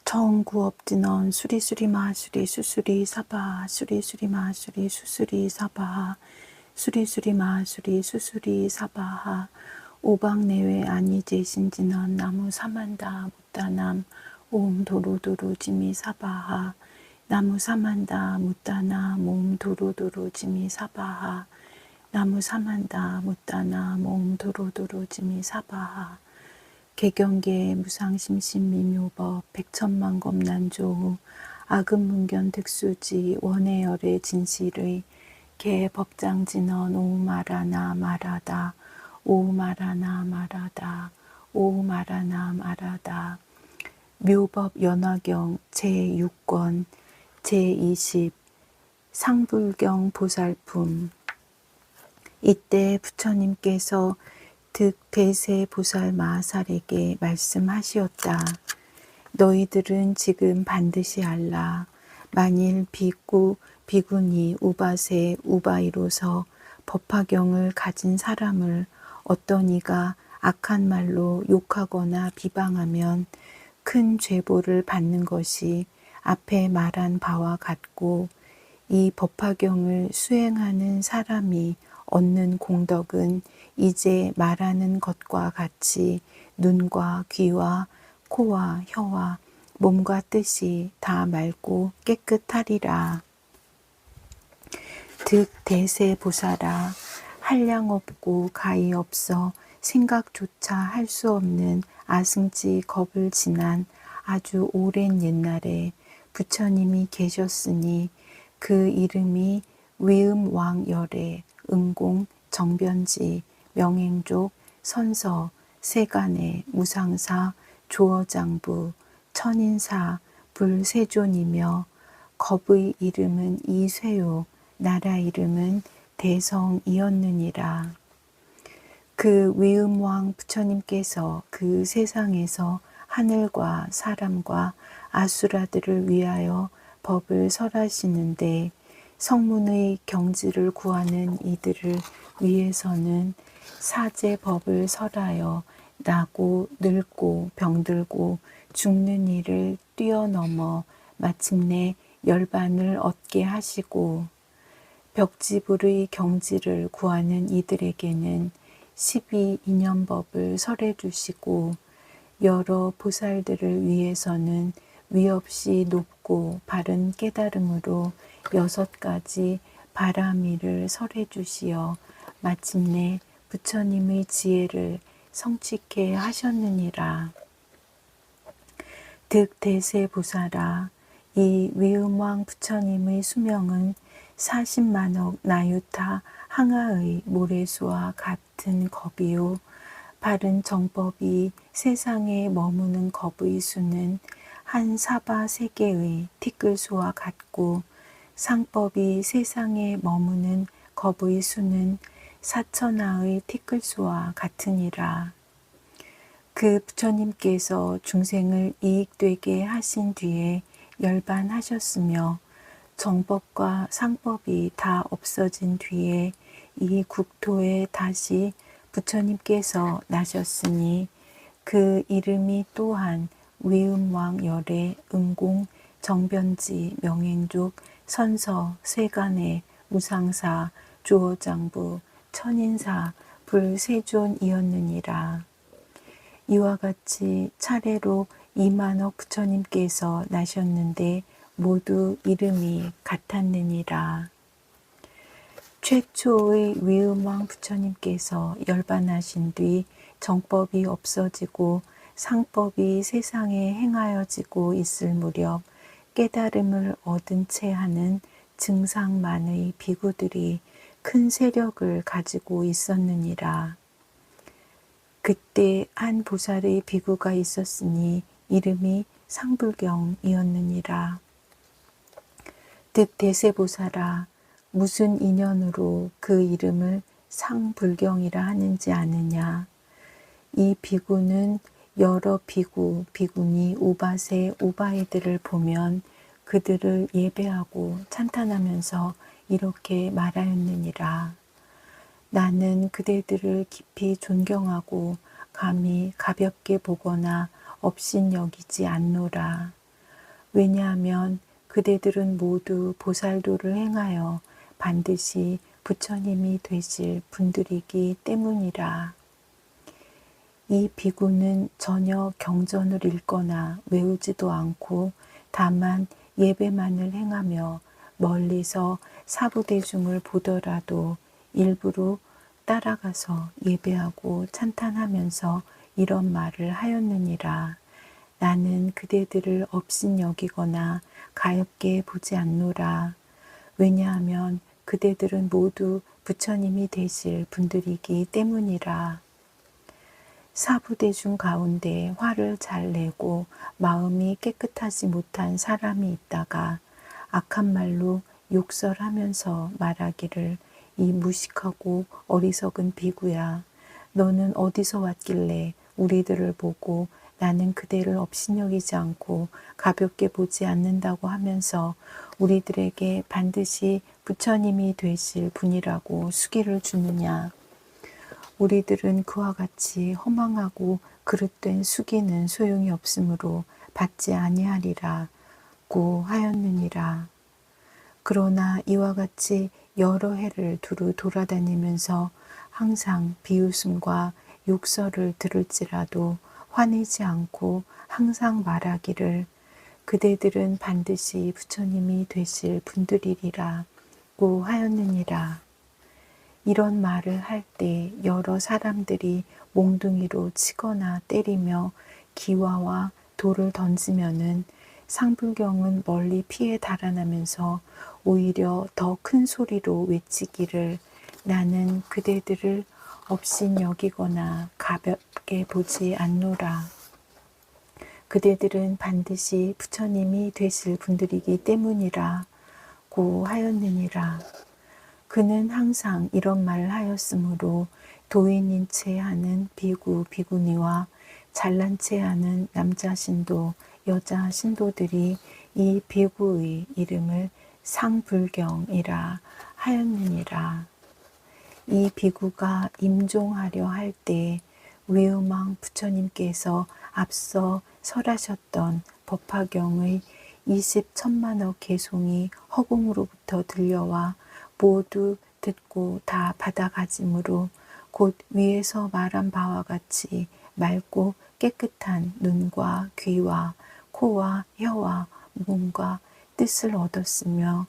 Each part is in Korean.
청구업진원 수리수리 마수리 수수리 사바 수리수리 마수리 수수리 사바 수리수리 마수리 수수리 사바하 오방내외 아니제신진원 나무 사만다 무따남 옴 도로도로 지미 사바하 나무 사만다 무따나 몸 도로도로 지미 사바하 나무 사만다 무따나 몸 도로도로 지미 사바하 개경계 무상심신미묘법 백천만검난조 아금문견 득수지 원해열의 진실의 개법장진언 오마라나 마라다 오마라나 마라다 오마라나 마라다 묘법 연화경 제6권 제20 상불경 보살품. 이때 부처님께서 득대세 보살 마하살에게 말씀하시었다. 너희들은 지금 반드시 알라. 만일 비구 비구니 우바세 우바이로서 법화경을 가진 사람을 어떤 이가 악한 말로 욕하거나 비방하면 큰 죄보를 받는 것이 앞에 말한 바와 같고, 이 법화경을 수행하는 사람이 얻는 공덕은 이제 말하는 것과 같이 눈과 귀와 코와 혀와 몸과 뜻이 다 맑고 깨끗하리라. 득대세 보살아, 한량 없고 가히 없어 생각조차 할 수 없는 아승지 겁을 지난 아주 오랜 옛날에 부처님이 계셨으니 그 이름이 위음왕열애, 응공, 정변지, 명행족, 선서, 세간의, 무상사, 조어장부, 천인사, 불세존이며 겁의 이름은 이쇠요, 나라 이름은 대성이었느니라. 그 위음왕 부처님께서 그 세상에서 하늘과 사람과 아수라들을 위하여 법을 설하시는데, 성문의 경지를 구하는 이들을 위해서는 사제법을 설하여 나고 늙고 병들고 죽는 이를 뛰어넘어 마침내 열반을 얻게 하시고, 벽지불의 경지를 구하는 이들에게는 12인연법을 설해 주시고, 여러 보살들을 위해서는 위없이 높고 바른 깨달음으로 6가지 바라미를 설해 주시어 마침내 부처님의 지혜를 성취케 하셨느니라. 득대세 보살아, 이 위음왕 부처님의 수명은 40만억 나유타 항아의 모래수와 같은 겁이요, 바른 정법이 세상에 머무는 겁의 수는 한 사바 세계의 티끌수와 같고, 상법이 세상에 머무는 겁의 수는 사천하의 티끌수와 같으니라. 그 부처님께서 중생을 이익되게 하신 뒤에 열반하셨으며, 정법과 상법이 다 없어진 뒤에 이 국토에 다시 부처님께서 나셨으니, 그 이름이 또한 위음왕열애, 응공, 정변지, 명행족, 선서, 세간의, 무상사, 조어장부, 천인사, 불세존이었느니라. 이와 같이 차례로 2만억 부처님께서 나셨는데 모두 이름이 같았느니라. 최초의 위음왕 부처님께서 열반하신 뒤 정법이 없어지고 상법이 세상에 행하여지고 있을 무렵 깨달음을 얻은 채 하는 증상만의 비구들이 큰 세력을 가지고 있었느니라. 그때 한 보살의 비구가 있었으니 이름이 상불경이었느니라. 득대세보살아, 무슨 인연으로 그 이름을 상불경이라 하는지 아느냐? 이 비구는 여러 비구, 비구니, 우바세, 우바이들을 보면 그들을 예배하고 찬탄하면서 이렇게 말하였느니라. 나는 그대들을 깊이 존경하고 감히 가볍게 보거나 업신여기지 않노라. 왜냐하면 그대들은 모두 보살도를 행하여 반드시 부처님이 되실 분들이기 때문이라. 이 비구는 전혀 경전을 읽거나 외우지도 않고 다만 예배만을 행하며 멀리서 사부대중을 보더라도 일부러 따라가서 예배하고 찬탄하면서 이런 말을 하였느니라. 나는 그대들을 업신여기거나 가엾게 보지 않노라. 왜냐하면 그대들은 모두 부처님이 되실 분들이기 때문이라. 사부대중 가운데 화를 잘 내고 마음이 깨끗하지 못한 사람이 있다가 악한 말로 욕설하면서 말하기를 이 무식하고 어리석은 비구야. 너는 어디서 왔길래 우리들을 보고 나는 그대를 업신여기지 않고 가볍게 보지 않는다고 하면서 우리들에게 반드시 부처님이 되실 분이라고 수기를 주느냐. 우리들은 그와 같이 허망하고 그릇된 수기는 소용이 없으므로 받지 아니하리라고 하였느니라. 그러나 이와 같이 여러 해를 두루 돌아다니면서 항상 비웃음과 욕설을 들을지라도 화내지 않고 항상 말하기를 그대들은 반드시 부처님이 되실 분들이리라고 하였느니라. 이런 말을 할 때 여러 사람들이 몽둥이로 치거나 때리며 기와와 돌을 던지면은 상불경은 멀리 피해 달아나면서 오히려 더 큰 소리로 외치기를 나는 그대들을 업신여기거나 가볍게 보지 않노라. 그대들은 반드시 부처님이 되실 분들이기 때문이라고 하였느니라. 그는 항상 이런 말을 하였으므로 도인인 채 하는 비구, 비구니와 잘난 채 하는 남자 신도, 여자 신도들이 이 비구의 이름을 상불경이라 하였느니라. 이 비구가 임종하려 할 때 위음왕 부처님께서 앞서 설하셨던 법화경의 20천만억 개송이 허공으로부터 들려와 모두 듣고 다 받아가지므로 곧 위에서 말한 바와 같이 맑고 깨끗한 눈과 귀와 코와 혀와 몸과 뜻을 얻었으며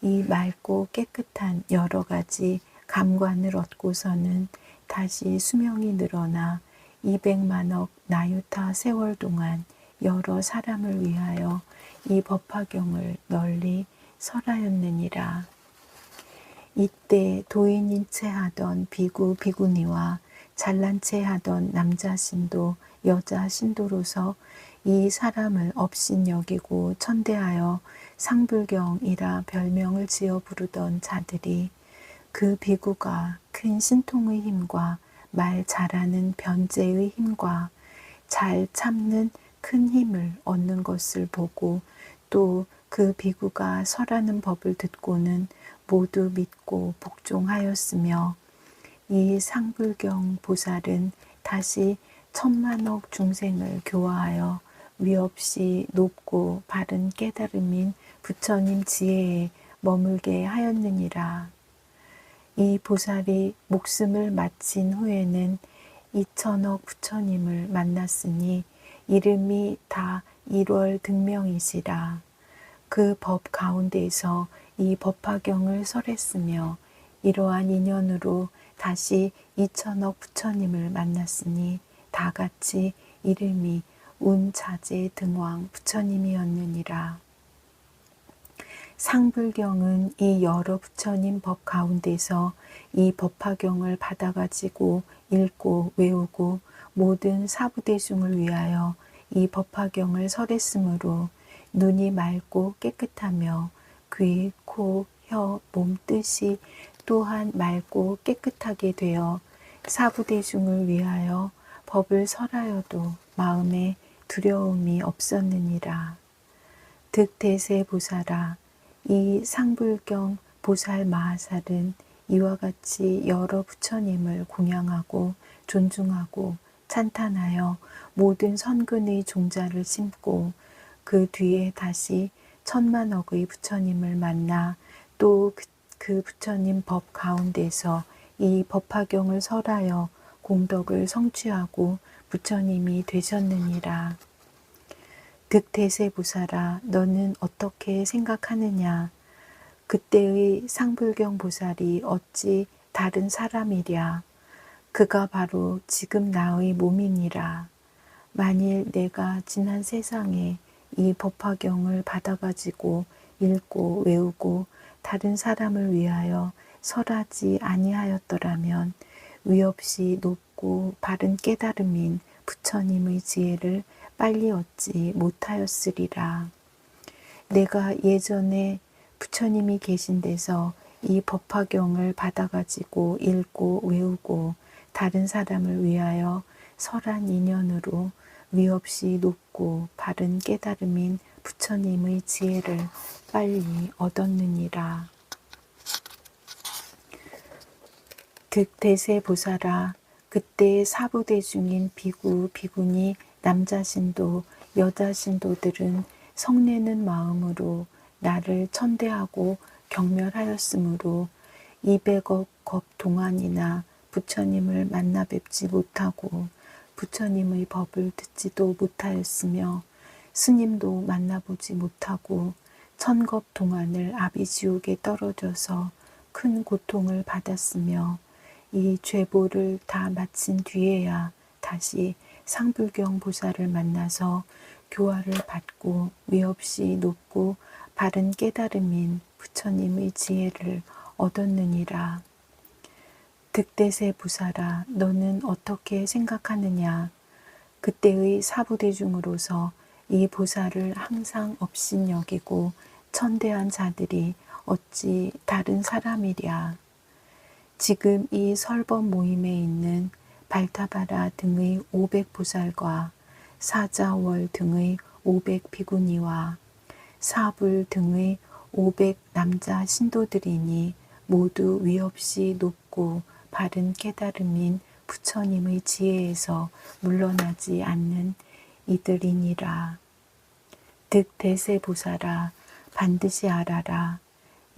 이 맑고 깨끗한 여러 가지 감관을 얻고서는 다시 수명이 늘어나 200만억 나유타 세월 동안 여러 사람을 위하여 이 법화경을 널리 설하였느니라. 이때 도인인 채 하던 비구, 비구니와 잘난 채 하던 남자 신도, 여자 신도로서 이 사람을 업신여기고 천대하여 상불경이라 별명을 지어 부르던 자들이 그 비구가 큰 신통의 힘과 말 잘하는 변제의 힘과 잘 참는 큰 힘을 얻는 것을 보고 또 그 비구가 설하는 법을 듣고는 모두 믿고 복종하였으며 이 상불경 보살은 다시 천만억 중생을 교화하여 위없이 높고 바른 깨달음인 부처님 지혜에 머물게 하였느니라. 이 보살이 목숨을 마친 후에는 2천억 부처님을 만났으니 이름이 다 1월 등명이시라. 그 법 가운데에서 이 법화경을 설했으며 이러한 인연으로 다시 2천억 부처님을 만났으니 다 같이 이름이 운자재 등왕 부처님이었느니라. 상불경은 이 여러 부처님 법 가운데서 이 법화경을 받아가지고 읽고 외우고 모든 사부대중을 위하여 이 법화경을 설했으므로 눈이 맑고 깨끗하며 귀, 코, 혀, 몸 뜻이 또한 맑고 깨끗하게 되어 사부대중을 위하여 법을 설하여도 마음에 두려움이 없었느니라. 득대세보살아, 이 상불경 보살 마하살은 이와 같이 여러 부처님을 공양하고 존중하고 찬탄하여 모든 선근의 종자를 심고 그 뒤에 다시 천만억의 부처님을 만나 또 그 부처님 법 가운데서 이 법화경을 설하여 공덕을 성취하고 부처님이 되셨느니라. 득대세보살아, 너는 어떻게 생각하느냐? 그때의 상불경 보살이 어찌 다른 사람이랴? 그가 바로 지금 나의 몸이니라. 만일 내가 지난 세상에 이 법화경을 받아가지고 읽고 외우고 다른 사람을 위하여 설하지 아니하였더라면 위없이 높고 바른 깨달음인 부처님의 지혜를 빨리 얻지 못하였으리라. 내가 예전에 부처님이 계신 데서 이 법화경을 받아가지고 읽고 외우고 다른 사람을 위하여 설한 인연으로 위없이 높고 바른 깨달음인 부처님의 지혜를 빨리 얻었느니라. 득대세보살아, 그때 사부대중인 비구, 비구니, 남자신도, 여자신도들은 성내는 마음으로 나를 천대하고 경멸하였으므로 200억 겁 동안이나 부처님을 만나 뵙지 못하고 부처님의 법을 듣지도 못하였으며 스님도 만나보지 못하고 1000겁 동안을 아비지옥에 떨어져서 큰 고통을 받았으며 이 죄보를 다 마친 뒤에야 다시 상불경 보살을 만나서 교화를 받고 위없이 높고 바른 깨달음인 부처님의 지혜를 얻었느니라. 득대세 보살아, 너는 어떻게 생각하느냐? 그때의 사부대중으로서 이 보살을 항상 업신여기고 천대한 자들이 어찌 다른 사람이랴? 지금 이 설법 모임에 있는 발타바라 등의 500보살과 사자월 등의 500비구니와 사불 등의 500남자 신도들이니 모두 위없이 높고 바른 깨달음인 부처님의 지혜에서 물러나지 않는 이들이니라. 득대세보살아, 반드시 알아라.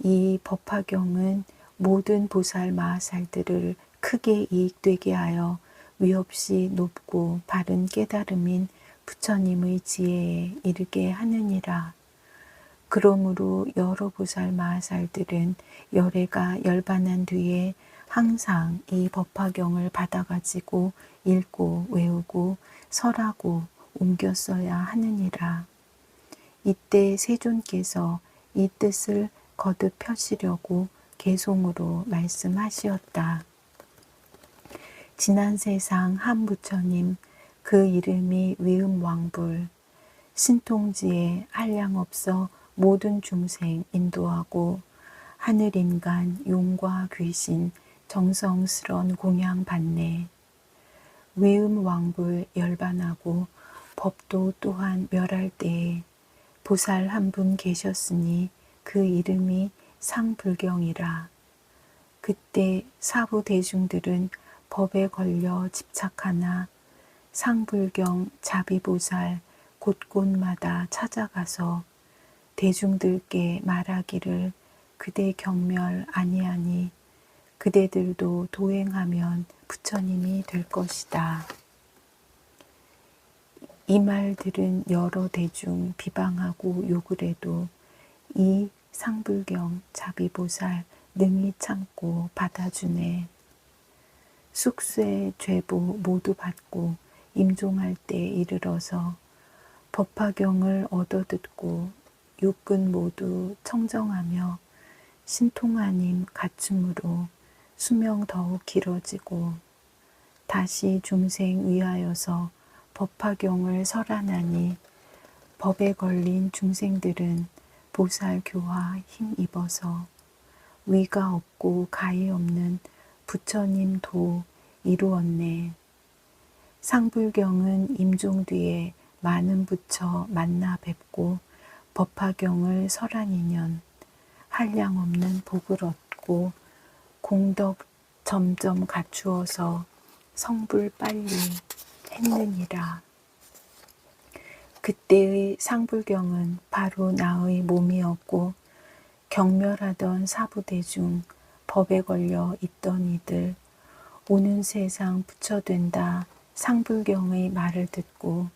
이 법화경은 모든 보살 마하살들을 크게 이익되게 하여 위없이 높고 바른 깨달음인 부처님의 지혜에 이르게 하느니라. 그러므로 여러 보살 마하살들은 열애가 열반한 뒤에 항상 이 법화경을 받아가지고 읽고 외우고 설하고 옮겨 써야 하느니라. 이때 세존께서 이 뜻을 거듭 펴시려고 개송으로 말씀하시었다. 지난 세상 한 부처님, 그 이름이 위음왕불, 신통지에 한량없어 모든 중생 인도하고 하늘인간 용과 귀신 정성스런 공양 받네. 위음왕불 열반하고 법도 또한 멸할 때에 보살 한 분 계셨으니 그 이름이 상불경이라. 그때 사부 대중들은 법에 걸려 집착하나 상불경 자비보살 곳곳마다 찾아가서 대중들께 말하기를 그대 경멸 아니하니 그대들도 도행하면 부처님이 될 것이다. 이 말 들은 여러 대중 비방하고 욕을 해도 이 상불경 자비보살 능히 참고 받아주네. 숙세 죄보 모두 받고 임종할 때 이르러서 법화경을 얻어듣고 육근 모두 청정하며 신통하님 갖춤으로 수명 더욱 길어지고 다시 중생 위하여서 법화경을 설하나니 법에 걸린 중생들은 보살 교화 힘입어서 위가 없고 가히 없는 부처님 도 이루었네. 상불경은 임종 뒤에 많은 부처 만나 뵙고 법화경을 설한 한량없는 복을 얻고 공덕 점점 갖추어서 성불 빨리 했느니라. 그때의 상불경은 바로 나의 몸이었고 경멸하던 사부대 중 법에 걸려 있던 이들 오는 세상 부처된다 상불경의 말을 듣고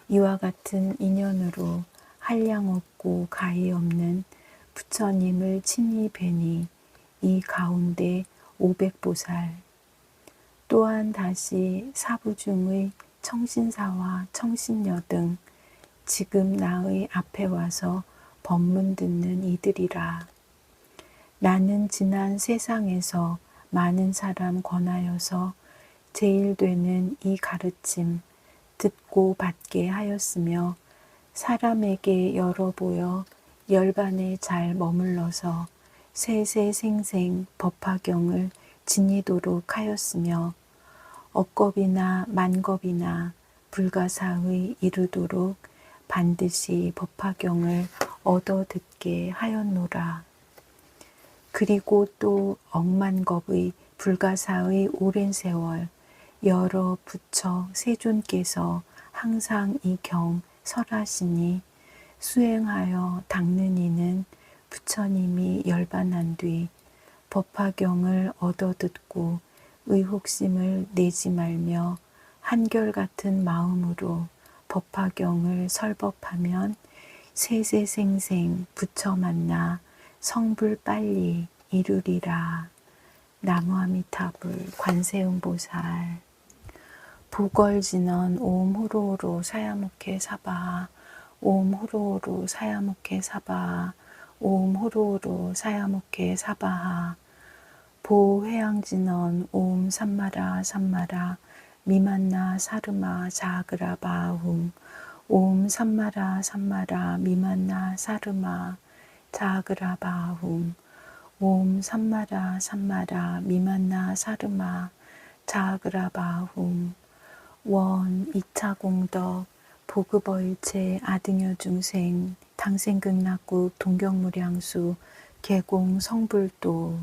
이와 같은 인연으로 한량 없고 가히 없는 부처님을 친히 뵈니 이 가운데 500보살 또한 다시 사부 중의 청신사와 청신녀 등 지금 나의 앞에 와서 법문 듣는 이들이라. 나는 지난 세상에서 많은 사람 권하여서 제일 되는 이 가르침 듣고 받게 하였으며 사람에게 열어보여 열반에 잘 머물러서 세세생생 법화경을 지니도록 하였으며 억겁이나 만겁이나 불가사의 이르도록 반드시 법화경을 얻어 듣게 하였노라. 그리고 또 억만겁의 불가사의 오랜 세월 여러 부처 세존께서 항상 이 경 설하시니 수행하여 닦는 이는 부처님이 열반한 뒤 법화경을 얻어 듣고 의혹심을 내지 말며 한결같은 마음으로 법화경을 설법하면 세세생생 부처 만나 성불 빨리 이루리라. 나무아미타불 관세음보살. 보걸진언 옴 후로오로 사야목해 사바 옴 후로오로 사야목해 사바 옴 후로오로 사야목해 사바하 보회양진언 옴 삼마라 삼마라 미만나 사르마 자그라바훔 옴 삼마라 삼마라 미만나 사르마 자그라바훔 옴 삼마라 삼마라 미만나 사르마 자그라바훔 원 2차 공덕 보급어일체 아등여 중생 당생극락국 동경무량수 계공 성불도